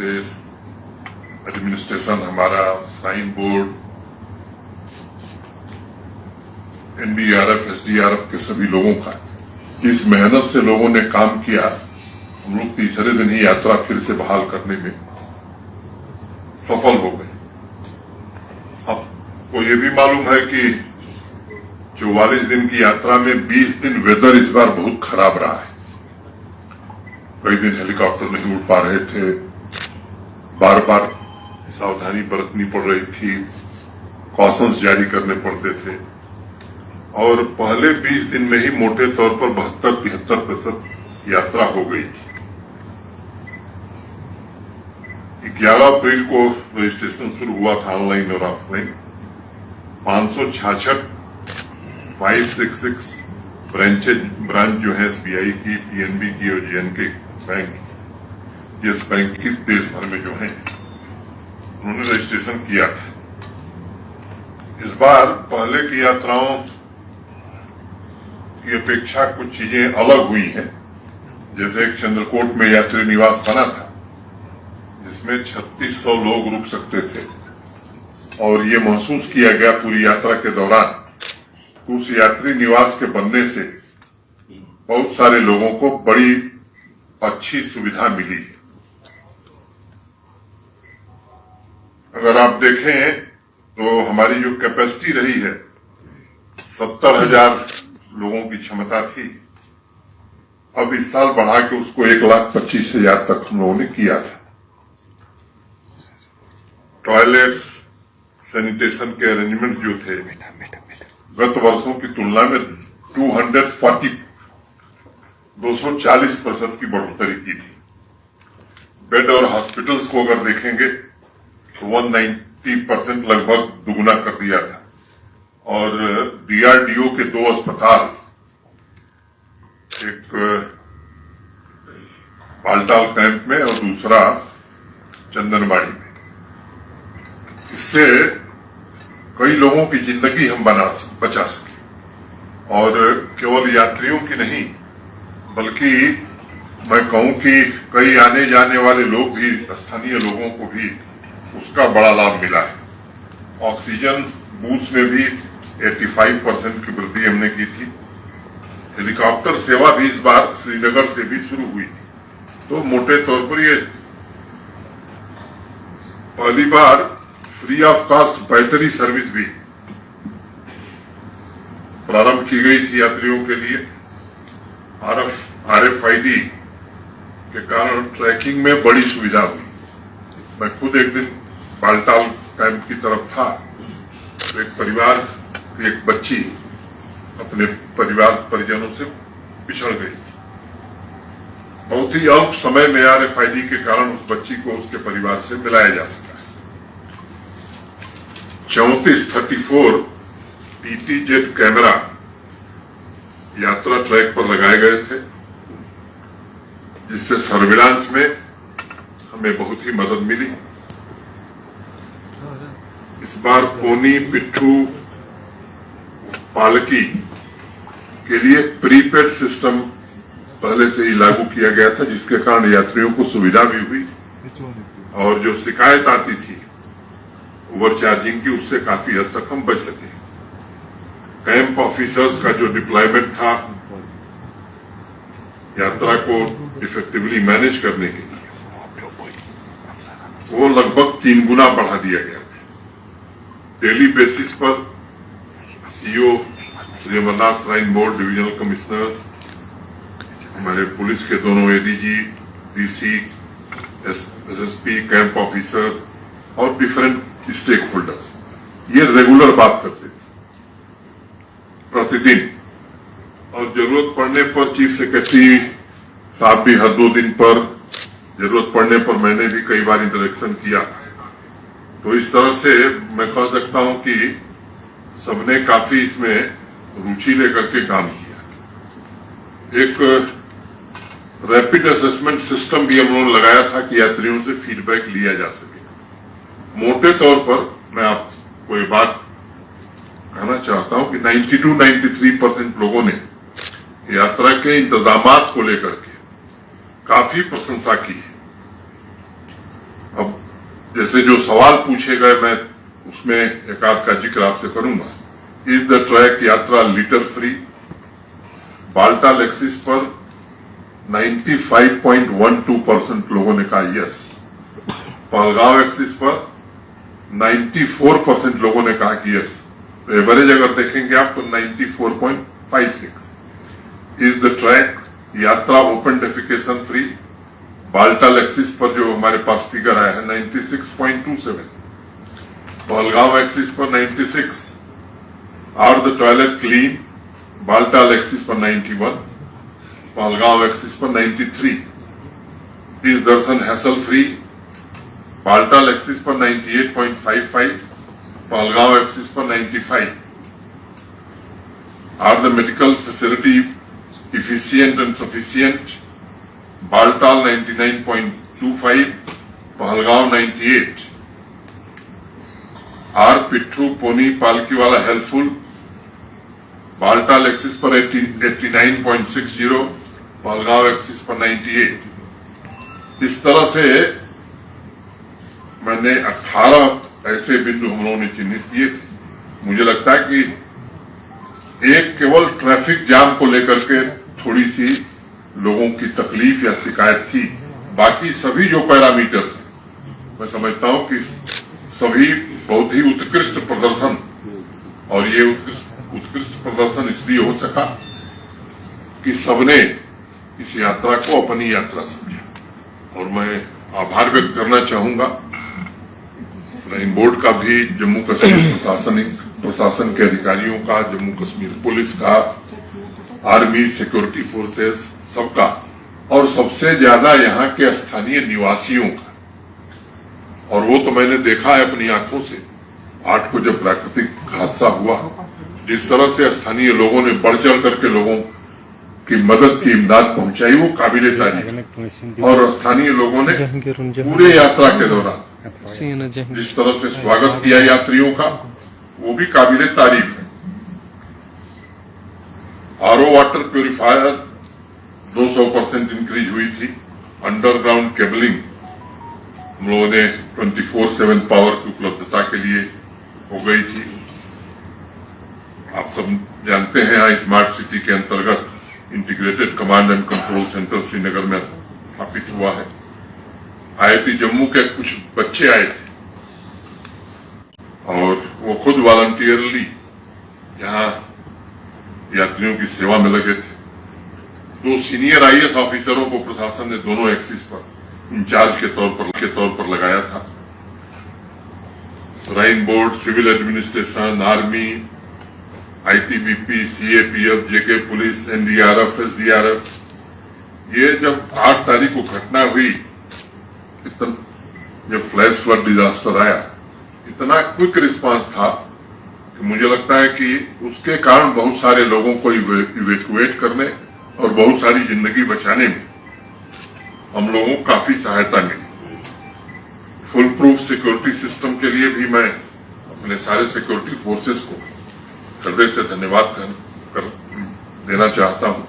से एडमिनिस्ट्रेशन, हमारा sign board, NDRF, SDRF के सभी लोगों का, जिस मेहनत से लोगों ने काम किया, हम लोग तीसरे दिन ही यात्रा फिर से बहाल करने में सफल हो गए। अब तो ये भी मालूम है कि 44 दिन की यात्रा में 20 दिन वेदर इस बार बहुत खराब रहा है। कई दिन हेलीकॉप्टर नहीं उड़ पा रहे थे, बार बार सावधानी बरतनी पड़ रही थी, कॉशंस जारी करने पड़ते थे और पहले 20 दिन में ही मोटे तौर पर 72-73% यात्रा हो गई थी। 11 अप्रैल को रजिस्ट्रेशन शुरू हुआ था ऑनलाइन और ऑफलाइन। 566 566 ब्रांच जो है एसबीआई की, पीएनबी की और जेएनके बैंक, यस बैंक की देश भर में जो है उन्होंने रजिस्ट्रेशन किया था। इस बार पहले की यात्राओं की अपेक्षा कुछ चीजें अलग हुई हैं। जैसे एक चंद्रकोट में यात्री निवास बना था जिसमें 3600 लोग रुक सकते थे और ये महसूस किया गया पूरी यात्रा के दौरान उस यात्री निवास के बनने से बहुत सारे लोगों को बड़ी अच्छी सुविधा मिली। अगर आप देखें तो हमारी जो कैपेसिटी रही है 70,000 लोगों की क्षमता थी, अब इस साल बढ़ा के उसको 1,25,000 तक हम लोगों ने किया था। टॉयलेट्स, सैनिटेशन के अरेंजमेंट जो थे गत वर्षों की तुलना में 240% की बढ़ोतरी की थी। बेड और हॉस्पिटल्स को अगर देखेंगे तो 190% लगभग दुगुना कर दिया था और डीआरडीओ के 2 अस्पताल, एक बालटाल कैंप में और दूसरा चंदनबाड़ी में, इससे कई लोगों की जिंदगी हम बचा सके और केवल यात्रियों की नहीं बल्कि मैं कहूं कि कई आने जाने वाले लोग भी, स्थानीय लोगों को भी उसका बड़ा लाभ मिला है। ऑक्सीजन बूथ्स में भी 85% की वृद्धि हमने की थी। हेलीकॉप्टर सेवा भी इस बार श्रीनगर से भी शुरू हुई थी। तो मोटे तौर पर ये पहली बार फ्री ऑफ कॉस्ट बेहतरी सर्विस भी प्रारंभ की गई थी यात्रियों के लिए। RFID के कारण ट्रैकिंग में बड़ी सुविधा हुई। मैं खुद एक दिन बालटाल कैंप की तरफ था, एक परिवार की एक बच्ची अपने परिजनों से पिछड़ गई। बहुत ही अल्प समय में RFID के कारण उस बच्ची को उसके परिवार से मिलाया जा सका। 34 PTZ कैमरा यात्रा ट्रैक पर लगाए गए थे जिससे सर्विलांस में हमें बहुत ही मदद मिली। इस बार पोनी, पिट्ठू, पालकी के लिए प्रीपेड सिस्टम पहले से ही लागू किया गया था जिसके कारण यात्रियों को सुविधा भी हुई और जो शिकायत आती थी ओवर चार्जिंग की, उससे काफी हद तक हम बच सके। कैंप ऑफिसर्स का जो डिप्लॉयमेंट था यात्रा को इफेक्टिवली मैनेज करने के लिए, वो लगभग 3 गुना बढ़ा दिया गया था। डेली बेसिस पर CO, Shri Amarnath shrine board divisional commissioners, हमारे पुलिस के दोनों ADG, DC, SSP, camp officer और डिफरेंट स्टेक होल्डर्स ये रेगुलर बात करते थे प्रतिदिन, और जरूरत पड़ने पर चीफ सेक्रेटरी साहब भी हर 2 दिन पर, जरूरत पड़ने पर मैंने भी कई बार इंटरेक्शन किया। तो इस तरह से मैं कह सकता हूं कि सबने काफी इसमें रुचि लेकर के काम किया। एक रैपिड असेसमेंट सिस्टम भी हम लोगों ने लगाया था कि यात्रियों से फीडबैक लिया जा सके। मोटे तौर पर मैं आपको ये बात कहना चाहता हूं कि 92-93% लोगों ने यात्रा के इंतजामात को लेकर के काफी प्रशंसा की है। जैसे जो सवाल पूछे गए मैं उसमें एक आध का जिक्र आपसे करूंगा। इज द ट्रैक यात्रा लिटर फ्री? बाल्टाल एक्सिस पर 95.12% लोगों ने कहा यस। पहलगांव एक्सिस पर 94% लोगों ने कहा कि यस। तो एवरेज अगर देखेंगे आप तो 94.56। इज द ट्रैक यात्रा open defecation free? Baltal axis पर जो हमारे पास फिगर आया है 96.27, पहलगांव एक्सिस पर 96। Are the toilet clean? Baltal axis पर 91, पहलगांव एक्सिस पर 93। Is darshan hassle free? Baltal axis पर 98.55, पहलगांव एक्सिस पर 95। Are the medical facility efficient and sufficient? Baltal 99.25, Pahalgam 98। Are pitthu pony palkiwala helpful? Baltal axis पर 89.60, पहलगांव एक्सिस पर 98। इस तरह से मैंने 18 ऐसे बिंदु हम लोगों ने चिन्हित किए थे। मुझे लगता है कि एक केवल ट्रैफिक जाम को लेकर के थोड़ी सी लोगों की तकलीफ या शिकायत थी। बाकी सभी जो पैरामीटर्स हैं मैं समझता हूं कि सभी बहुत ही उत्कृष्ट प्रदर्शन, और ये उत्कृष्ट प्रदर्शन इसलिए हो सका कि सबने इस यात्रा को अपनी यात्रा समझा। और मैं आभार व्यक्त करना चाहूंगा श्राइन बोर्ड का भी, जम्मू कश्मीर प्रशासन के अधिकारियों का, जम्मू कश्मीर पुलिस का, आर्मी, सिक्योरिटी फोर्सेस, सबका, और सबसे ज्यादा यहाँ के स्थानीय निवासियों का। और वो तो मैंने देखा है अपनी आंखों से 8 को जब प्राकृतिक हादसा हुआ, जिस तरह से स्थानीय लोगों ने बढ़ चढ़ करके लोगों की मदद की, इमदाद पहुंचाई, वो काबिले तारीफ। और स्थानीय लोगों ने पूरे यात्रा के दौरान जिस तरह से स्वागत किया यात्रियों का, वो भी काबिले तारीफ है। आरओ वाटर प्यूरिफायर 200% इंक्रीज हुई थी। अंडरग्राउंड केबलिंग हम लोगों ने 24/7 पावर की उपलब्धता के लिए हो गई थी। आप सब जानते हैं यहाँ स्मार्ट सिटी के अंतर्गत integrated command and control centre Srinagar में स्थापित हुआ है। IIT जम्मू के कुछ बच्चे आए थे और वो खुद वॉलंटियरली यहाँ यात्रियों की सेवा में लगे थे। 2 सीनियर IAS ऑफिसरों को प्रशासन ने दोनों एक्सिस पर इंचार्ज के तौर पर लगाया था। Shrine board, civil administration, army, ITBP, CAPF, JK police, NDRF, SDRF, ये जब 8 तारीख को घटना हुई, जब फ्लैश फ्लड डिजास्टर आया, इतना क्विक रिस्पांस था कि मुझे लगता है कि उसके कारण बहुत सारे लोगों को इवैक्यूएट करने और बहुत सारी जिंदगी बचाने में हम लोगों को काफी सहायता मिली। फुल प्रूफ सिक्योरिटी सिस्टम के लिए भी मैं अपने सारे सिक्योरिटी फोर्सेस को हृदय से धन्यवाद कर देना चाहता हूं।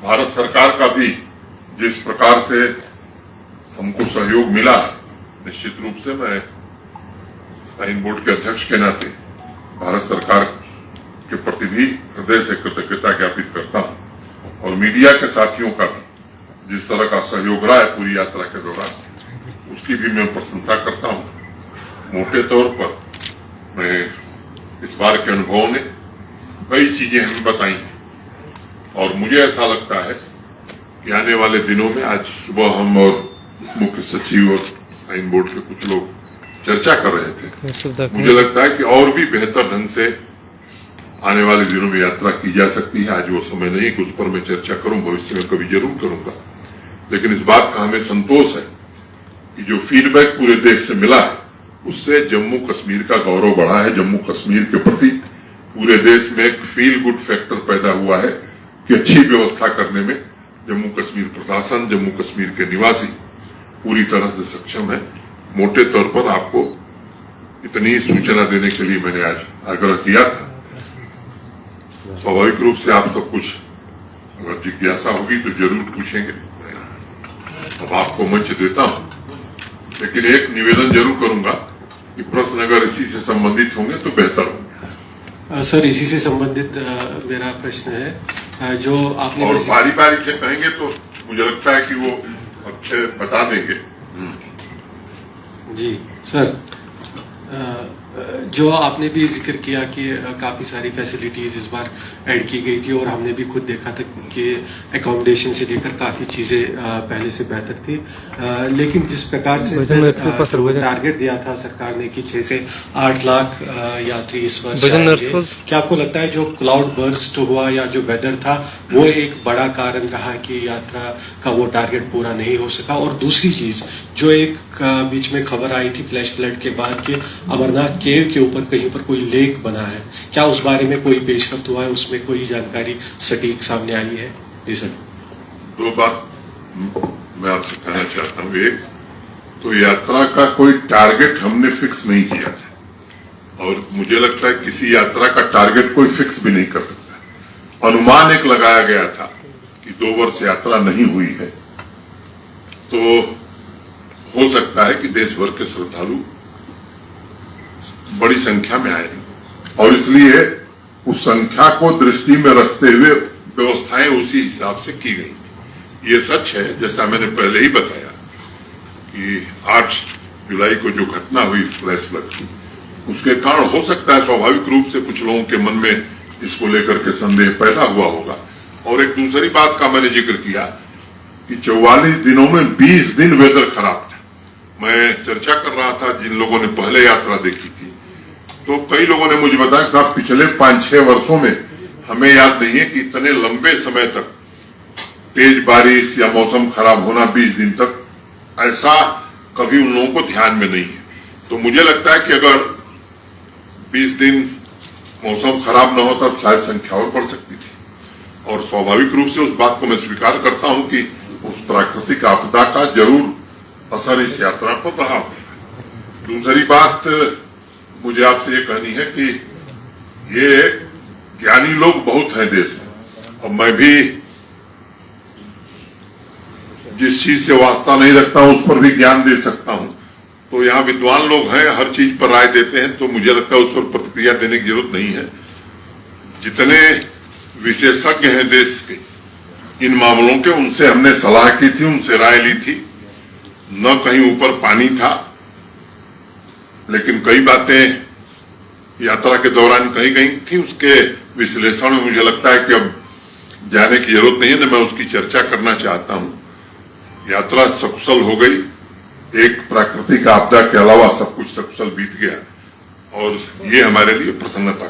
भारत सरकार का भी जिस प्रकार से हमको सहयोग मिला है, निश्चित रूप से मैं श्राइन बोर्ड के अध्यक्ष के नाते भारत सरकार के प्रति भी हृदय से कृतज्ञता ज्ञापित करता हूं। और मीडिया के साथियों का भी जिस तरह का सहयोग रहा है पूरी यात्रा के दौरान, उसकी भी मैं प्रशंसा करता हूं। मोटे तौर पर मैं इस बार के अनुभवों ने कई चीजें हमें बताई हैं और मुझे ऐसा लगता है कि आने वाले दिनों में, आज सुबह हम और मुख्य सचिव और श्राइन बोर्ड के कुछ लोग चर्चा कर रहे थे, मुझे लगता है कि और भी बेहतर ढंग से आने वाले दिनों में यात्रा की जा सकती है। आज वो समय नहीं कि उस पर मैं चर्चा करूं, भविष्य में कभी जरूर करूंगा। लेकिन इस बात का हमें संतोष है कि जो फीडबैक पूरे देश से मिला है, उससे जम्मू कश्मीर का गौरव बढ़ा है। जम्मू कश्मीर के प्रति पूरे देश में एक फील गुड फैक्टर पैदा हुआ है कि अच्छी व्यवस्था करने में जम्मू कश्मीर प्रशासन, जम्मू कश्मीर के निवासी पूरी तरह से सक्षम है। मोटे तौर पर आपको इतनी सूचना देने के लिए मैंने आज आग्रह किया था। स्वाभाविक रूप से आप सब कुछ अगर जिज्ञासा होगी तो जरूर पूछेंगे। अब आपको मंच देता हूं लेकिन एक निवेदन जरूर करूंगा कि प्रश्न अगर इसी से संबंधित होंगे तो बेहतर होंगे। सर, इसी से संबंधित मेरा प्रश्न है, जो आपने और बारी बारी से कहेंगे तो मुझे लगता है कि वो अच्छे बता देंगे। जी सर, जो आपने भी जिक्र किया कि काफ़ी सारी फैसिलिटीज़ इस बार ऐड की गई थी और हमने भी खुद देखा था कि एकोमोडेशन से लेकर काफ़ी चीज़ें पहले से बेहतर थी, लेकिन जिस प्रकार से टारगेट दिया था सरकार ने कि 6 से 8 लाख यात्री इस वर्ष आएंगे, क्या आपको लगता है जो क्लाउड बर्स्ट हुआ या जो वेदर था वो एक बड़ा कारण रहा कि यात्रा का वो टारगेट पूरा नहीं हो सका? और दूसरी चीज़ जो एक बीच में खबर आई थी फ्लैश फ्लड के बाद कि अमरनाथ केव के ऊपर कहीं पर कोई लेक बना है, क्या उस बारे में कोई पेशरफ्त हुआ है? उसमें कोई जानकारी सटीक सामने आई है? जी सर। दो बात मैं आपसे कहना चाहता हूँ। एक तो यात्रा का कोई टारगेट हमने फिक्स नहीं किया था और मुझे लगता है किसी यात्रा का टारगेट कोई फिक्स भी नहीं कर सकता। अनुमान एक लगाया गया था कि 2 वर्ष यात्रा नहीं हुई है, तो हो सकता है कि देश भर के श्रद्धालु बड़ी संख्या में आए और इसलिए उस संख्या को दृष्टि में रखते हुए व्यवस्थाएं उसी हिसाब से की गई। ये सच है, जैसा मैंने पहले ही बताया कि 8 जुलाई को जो घटना हुई फ्लैश फ्लड की, उसके कारण हो सकता है स्वाभाविक रूप से कुछ लोगों के मन में इसको लेकर के संदेह पैदा हुआ होगा। और एक दूसरी बात का मैंने जिक्र किया कि 44 दिनों में 20 दिन वेदर खराब था। मैं चर्चा कर रहा था जिन लोगों ने पहले यात्रा देखी थी, तो कई लोगों ने मुझे बताया साहब पिछले 5-6 वर्षों में हमें याद नहीं है कि इतने लंबे समय तक तेज बारिश या मौसम खराब होना 20 दिन तक, ऐसा कभी उन लोगों को ध्यान में नहीं है। तो मुझे लगता है कि अगर 20 दिन मौसम खराब न होता तो शायद संख्या और बढ़ सकती थी। और स्वाभाविक रूप से उस बात को मैं स्वीकार करता हूं कि उस प्राकृतिक आपदा का जरूर असर इस यात्रा पर रहा। दूसरी बात मुझे आपसे ये कहनी है कि ये ज्ञानी लोग बहुत हैं देश में, और मैं भी जिस चीज से वास्ता नहीं रखता हूं उस पर भी ज्ञान दे सकता हूं। तो यहाँ विद्वान लोग हैं, हर चीज पर राय देते हैं, तो मुझे लगता है उस पर प्रतिक्रिया देने की जरूरत नहीं है। जितने विशेषज्ञ हैं देश के इन मामलों के, उनसे हमने सलाह की थी, उनसे राय ली थी। न कहीं ऊपर पानी था, लेकिन कई बातें यात्रा के दौरान कही गई थी। उसके विश्लेषण में मुझे लगता है कि अब जाने की जरूरत नहीं है, न मैं उसकी चर्चा करना चाहता हूं। यात्रा सकुशल हो गई, एक प्राकृतिक आपदा के अलावा सब कुछ सकुशल बीत गया और ये हमारे लिए प्रसन्नता